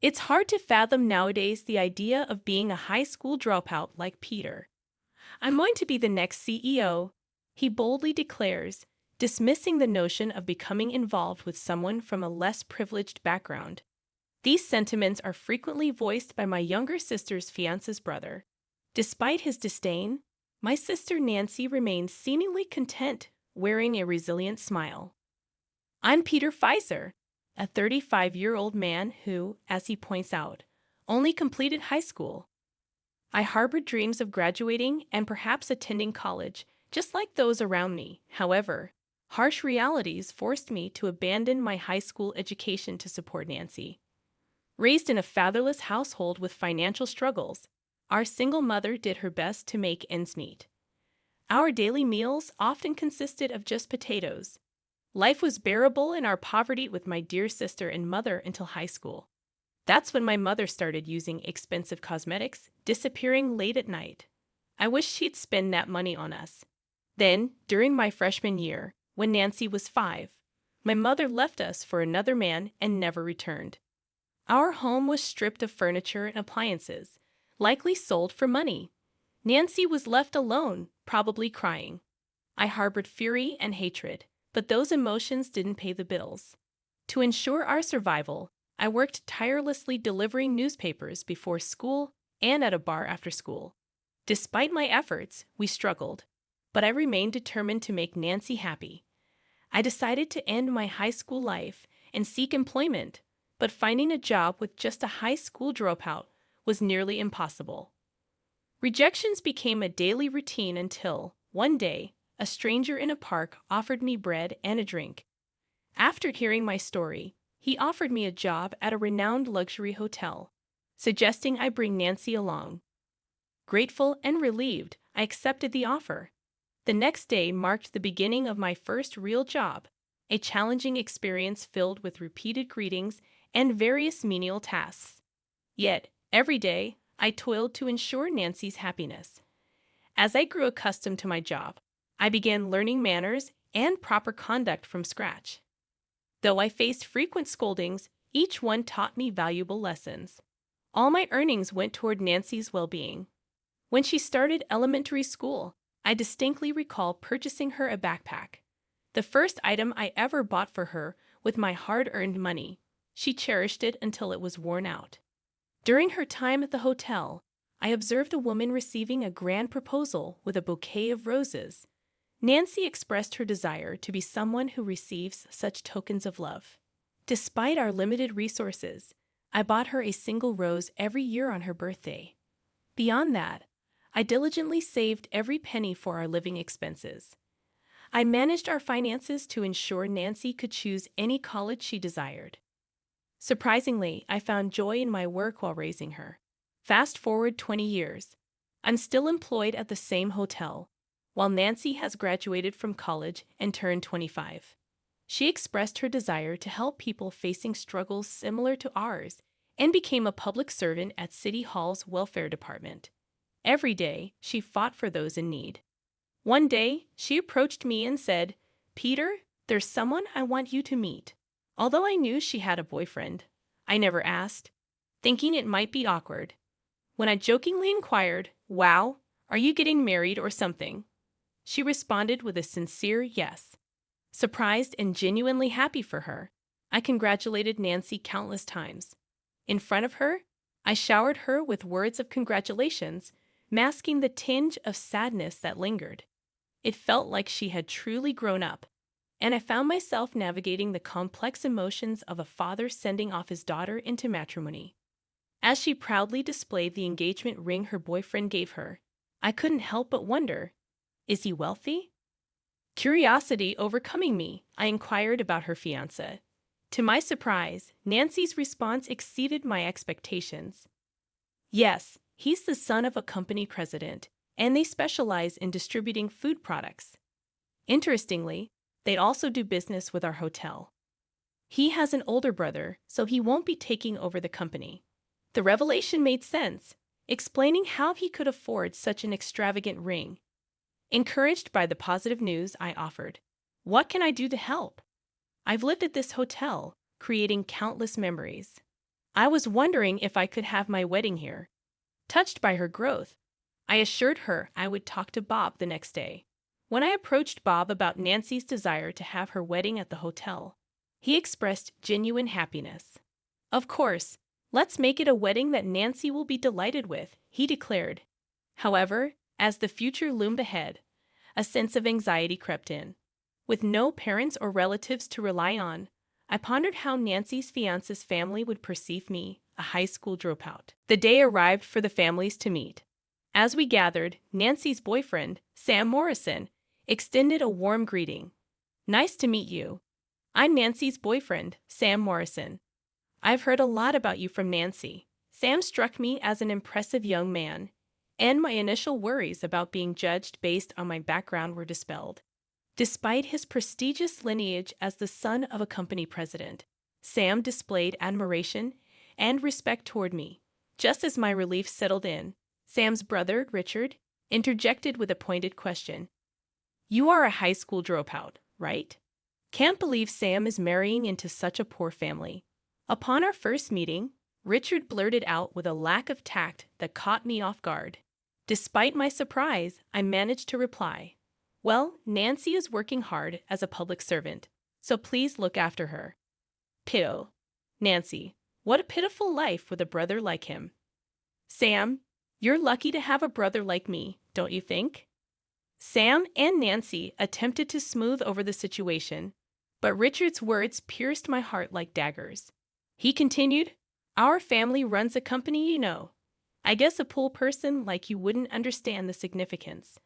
It's hard to fathom nowadays the idea of being a high school dropout like Peter. "I'm going to be the next CEO," he boldly declares, dismissing the notion of becoming involved with someone from a less privileged background. These sentiments are frequently voiced by my younger sister's fiance's brother. Despite his disdain, my sister Nancy remains seemingly content, wearing a resilient smile. I'm Peter Pfizer, a 35-year-old man who, as he points out, only completed high school. I harbored dreams of graduating and perhaps attending college, just like those around me. However, harsh realities forced me to abandon my high school education to support Nancy. Raised in a fatherless household with financial struggles, our single mother did her best to make ends meet. Our daily meals often consisted of just potatoes. Life was bearable in our poverty with my dear sister and mother until high school. That's when my mother started using expensive cosmetics, disappearing late at night. I wish she'd spend that money on us. Then, during my freshman year, when Nancy was 5, my mother left us for another man and never returned. Our home was stripped of furniture and appliances, likely sold for money. Nancy was left alone, probably crying. I harbored fury and hatred, but those emotions didn't pay the bills. To ensure our survival, I worked tirelessly delivering newspapers before school and at a bar after school. Despite my efforts, we struggled, but I remained determined to make Nancy happy. I decided to end my high school life and seek employment, but finding a job with just a high school dropout was nearly impossible. Rejections became a daily routine until, one day, a stranger in a park offered me bread and a drink. After hearing my story, he offered me a job at a renowned luxury hotel, suggesting I bring Nancy along. Grateful and relieved, I accepted the offer. The next day marked the beginning of my first real job, a challenging experience filled with repeated greetings and various menial tasks. Yet, every day, I toiled to ensure Nancy's happiness. As I grew accustomed to my job, I began learning manners and proper conduct from scratch. Though I faced frequent scoldings, each one taught me valuable lessons. All my earnings went toward Nancy's well-being. When she started elementary school, I distinctly recall purchasing her a backpack, the first item I ever bought for her with my hard-earned money. She cherished it until it was worn out. During her time at the hotel, I observed a woman receiving a grand proposal with a bouquet of roses. Nancy expressed her desire to be someone who receives such tokens of love. Despite our limited resources, I bought her a single rose every year on her birthday. Beyond that, I diligently saved every penny for our living expenses. I managed our finances to ensure Nancy could choose any college she desired. Surprisingly, I found joy in my work while raising her. Fast forward 20 years. I'm still employed at the same hotel, while Nancy has graduated from college and turned 25. She expressed her desire to help people facing struggles similar to ours and became a public servant at City Hall's welfare department. Every day, she fought for those in need. One day, she approached me and said, "Peter, there's someone I want you to meet." Although I knew she had a boyfriend, I never asked, thinking it might be awkward. When I jokingly inquired, "Wow, are you getting married or something?" she responded with a sincere yes. Surprised and genuinely happy for her, I congratulated Nancy countless times. In front of her, I showered her with words of congratulations, masking the tinge of sadness that lingered. It felt like she had truly grown up, and I found myself navigating the complex emotions of a father sending off his daughter into matrimony. As she proudly displayed the engagement ring her boyfriend gave her, I couldn't help but wonder, is he wealthy? Curiosity overcoming me, I inquired about her fiancé. To my surprise, Nancy's response exceeded my expectations. "Yes, he's the son of a company president, and they specialize in distributing food products. Interestingly, they also do business with our hotel. He has an older brother, so he won't be taking over the company." The revelation made sense, explaining how he could afford such an extravagant ring. Encouraged by the positive news, I offered, "What can I do to help? I've lived at this hotel, creating countless memories." I was wondering if I could have my wedding here. Touched by her growth, I assured her I would talk to Bob the next day. When I approached Bob about Nancy's desire to have her wedding at the hotel, he expressed genuine happiness. Of course, let's make it a wedding that Nancy will be delighted with, he declared. However, as the future loomed ahead, a sense of anxiety crept in. With no parents or relatives to rely on, I pondered how Nancy's fiance's family would perceive me, a high school dropout. The day arrived for the families to meet. As we gathered, Nancy's boyfriend, Sam Morrison, extended a warm greeting. Nice to meet you. I'm Nancy's boyfriend, Sam Morrison. I've heard a lot about you from Nancy. Sam struck me as an impressive young man, and my initial worries about being judged based on my background were dispelled. Despite his prestigious lineage as the son of a company president, Sam displayed admiration and respect toward me. Just as my relief settled in, Sam's brother, Richard, interjected with a pointed question. You are a high school dropout, right? Can't believe Sam is marrying into such a poor family. Upon our first meeting, Richard blurted out with a lack of tact that caught me off guard. Despite my surprise, I managed to reply, well, Nancy is working hard as a public servant, so please look after her. Pill. Nancy, what a pitiful life with a brother like him. Sam, you're lucky to have a brother like me, don't you think? Sam and Nancy attempted to smooth over the situation, but Richard's words pierced my heart like daggers. He continued, our family runs a company, you know. I guess a pool person like you wouldn't understand the significance.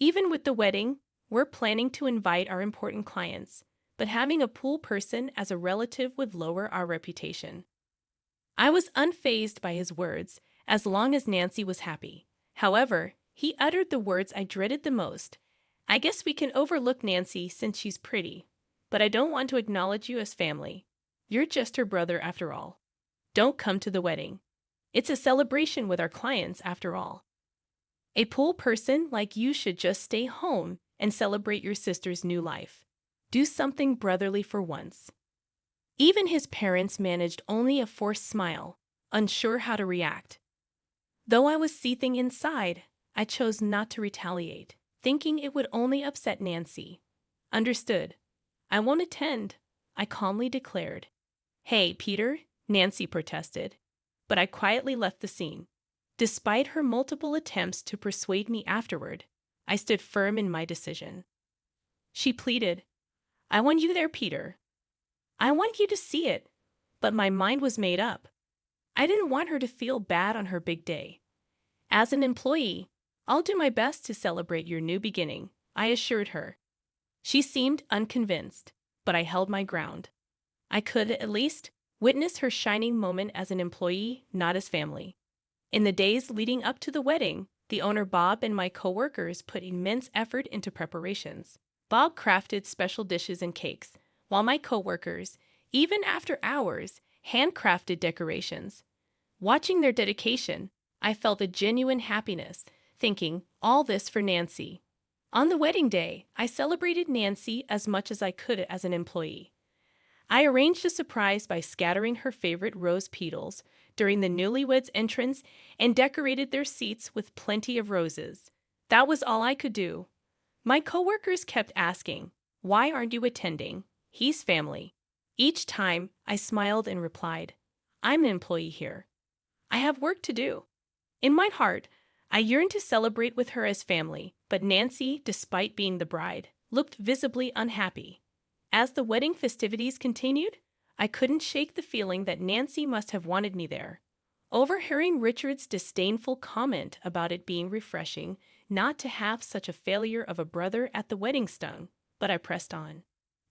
Even with the wedding, we're planning to invite our important clients, but having a pool person as a relative would lower our reputation. I was unfazed by his words, as long as Nancy was happy. However, he uttered the words I dreaded the most. I guess we can overlook Nancy since she's pretty, but I don't want to acknowledge you as family. You're just her brother after all. Don't come to the wedding. It's a celebration with our clients after all. A pool person like you should just stay home and celebrate your sister's new life. Do something brotherly for once. Even his parents managed only a forced smile, unsure how to react. Though I was seething inside, I chose not to retaliate, thinking it would only upset Nancy. Understood. I won't attend, I calmly declared. Hey, Peter, Nancy protested, but I quietly left the scene. Despite her multiple attempts to persuade me afterward, I stood firm in my decision. She pleaded, I want you there, Peter. I want you to see it, but my mind was made up. I didn't want her to feel bad on her big day. As an employee, I'll do my best to celebrate your new beginning, I assured her. She seemed unconvinced, but I held my ground. I could, at least, witness her shining moment as an employee, not as family. In the days leading up to the wedding, the owner Bob and my co-workers put immense effort into preparations. Bob crafted special dishes and cakes, while my co-workers, even after hours, handcrafted decorations. Watching their dedication, I felt a genuine happiness, thinking, all this for Nancy. On the wedding day, I celebrated Nancy as much as I could as an employee. I arranged a surprise by scattering her favorite rose petals during the newlyweds' entrance and decorated their seats with plenty of roses. That was all I could do. My coworkers kept asking, why aren't you attending? He's family. Each time, I smiled and replied, I'm an employee here. I have work to do. In my heart, I yearned to celebrate with her as family, but Nancy, despite being the bride, looked visibly unhappy. As the wedding festivities continued, I couldn't shake the feeling that Nancy must have wanted me there. Overhearing Richard's disdainful comment about it being refreshing not to have such a failure of a brother at the wedding stung, but I pressed on.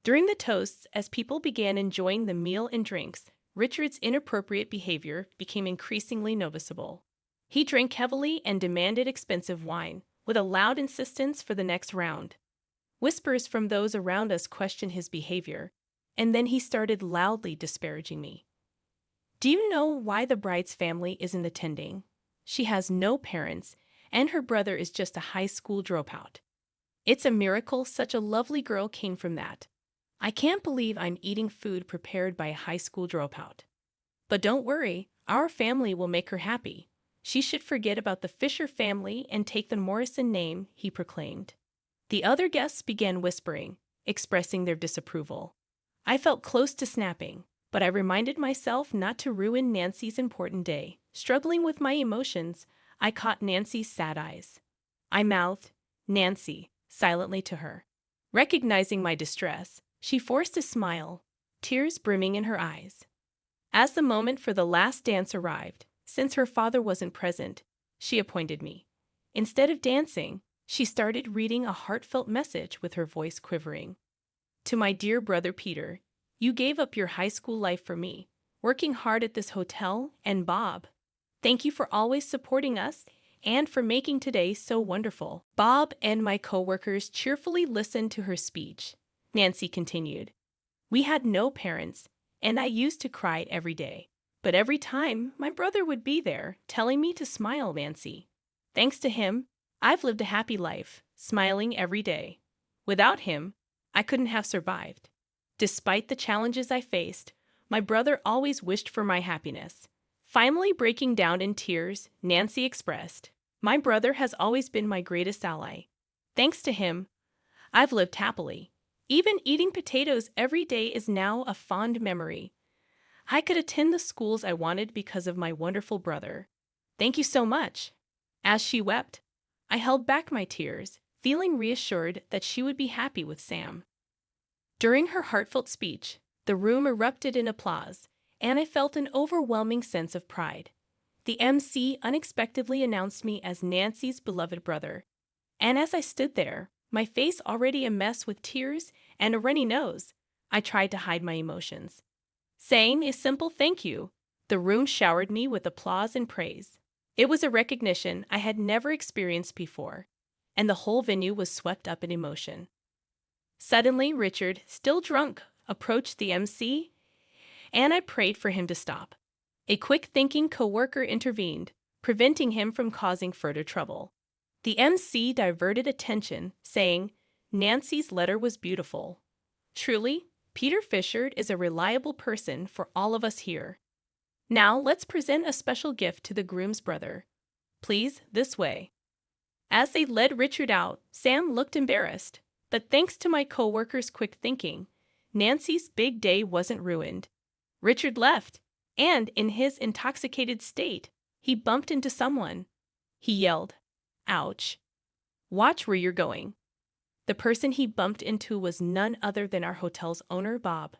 During the toasts, as people began enjoying the meal and drinks, Richard's inappropriate behavior became increasingly noticeable. He drank heavily and demanded expensive wine, with a loud insistence for the next round. Whispers from those around us questioned his behavior, and then he started loudly disparaging me. Do you know why the bride's family isn't attending? She has no parents, and her brother is just a high school dropout. It's a miracle such a lovely girl came from that. I can't believe I'm eating food prepared by a high school dropout. But don't worry, our family will make her happy. She should forget about the Fisher family and take the Morrison name, he proclaimed. The other guests began whispering, expressing their disapproval. I felt close to snapping, but I reminded myself not to ruin Nancy's important day. Struggling with my emotions, I caught Nancy's sad eyes. I mouthed, "Nancy," silently to her. Recognizing my distress, she forced a smile, tears brimming in her eyes. As the moment for the last dance arrived, since her father wasn't present, she appointed me. Instead of dancing, she started reading a heartfelt message with her voice quivering. To my dear brother Peter, you gave up your high school life for me, working hard at this hotel, and Bob. Thank you for always supporting us and for making today so wonderful. Bob and my coworkers cheerfully listened to her speech. Nancy continued. We had no parents, and I used to cry every day. But every time, my brother would be there, telling me to smile, Nancy. Thanks to him, I've lived a happy life, smiling every day. Without him, I couldn't have survived. Despite the challenges I faced, my brother always wished for my happiness. Finally breaking down in tears, Nancy expressed, my brother has always been my greatest ally. Thanks to him, I've lived happily. Even eating potatoes every day is now a fond memory. I could attend the schools I wanted because of my wonderful brother. Thank you so much. As she wept, I held back my tears, feeling reassured that she would be happy with Sam. During her heartfelt speech, the room erupted in applause, and I felt an overwhelming sense of pride. The MC unexpectedly announced me as Nancy's beloved brother, and as I stood there, my face already a mess with tears and a runny nose, I tried to hide my emotions. Saying a simple thank you, the room showered me with applause and praise. It was a recognition I had never experienced before, and the whole venue was swept up in emotion. Suddenly, Richard, still drunk, approached the MC, and I prayed for him to stop. A quick-thinking coworker intervened, preventing him from causing further trouble. The MC diverted attention, saying, Nancy's letter was beautiful. Truly, Peter Fisher is a reliable person for all of us here. Now let's present a special gift to the groom's brother. Please, this way. As they led Richard out, Sam looked embarrassed, but thanks to my coworker's quick thinking, Nancy's big day wasn't ruined. Richard left, and in his intoxicated state, he bumped into someone. He yelled, "Ouch. Watch where you're going." The person he bumped into was none other than our hotel's owner, Bob.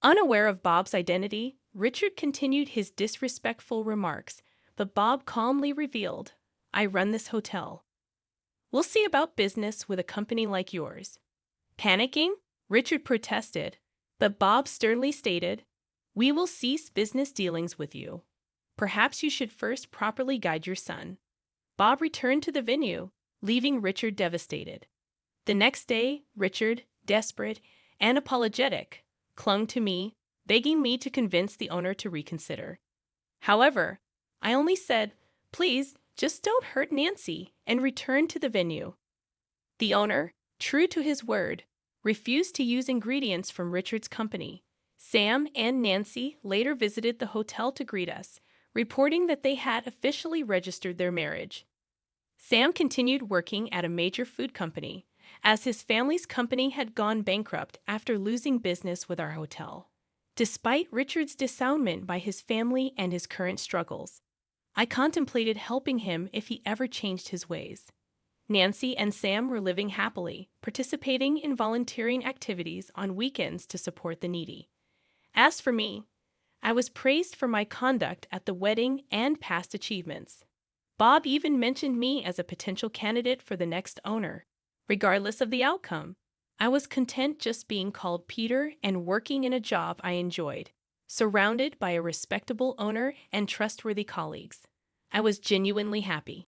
Unaware of Bob's identity, Richard continued his disrespectful remarks, but Bob calmly revealed, I run this hotel. We'll see about business with a company like yours. Panicking, Richard protested, but Bob sternly stated, we will cease business dealings with you. Perhaps you should first properly guide your son. Bob returned to the venue, leaving Richard devastated. The next day, Richard, desperate and apologetic, clung to me, begging me to convince the owner to reconsider. However, I only said, please, just don't hurt Nancy, and returned to the venue. The owner, true to his word, refused to use ingredients from Richard's company. Sam and Nancy later visited the hotel to greet us, reporting that they had officially registered their marriage. Sam continued working at a major food company, as his family's company had gone bankrupt after losing business with our hotel. Despite Richard's disownment by his family and his current struggles, I contemplated helping him if he ever changed his ways. Nancy and Sam were living happily, participating in volunteering activities on weekends to support the needy. As for me, I was praised for my conduct at the wedding and past achievements. Bob even mentioned me as a potential candidate for the next owner. Regardless of the outcome, I was content just being called Peter and working in a job I enjoyed, surrounded by a respectable owner and trustworthy colleagues. I was genuinely happy.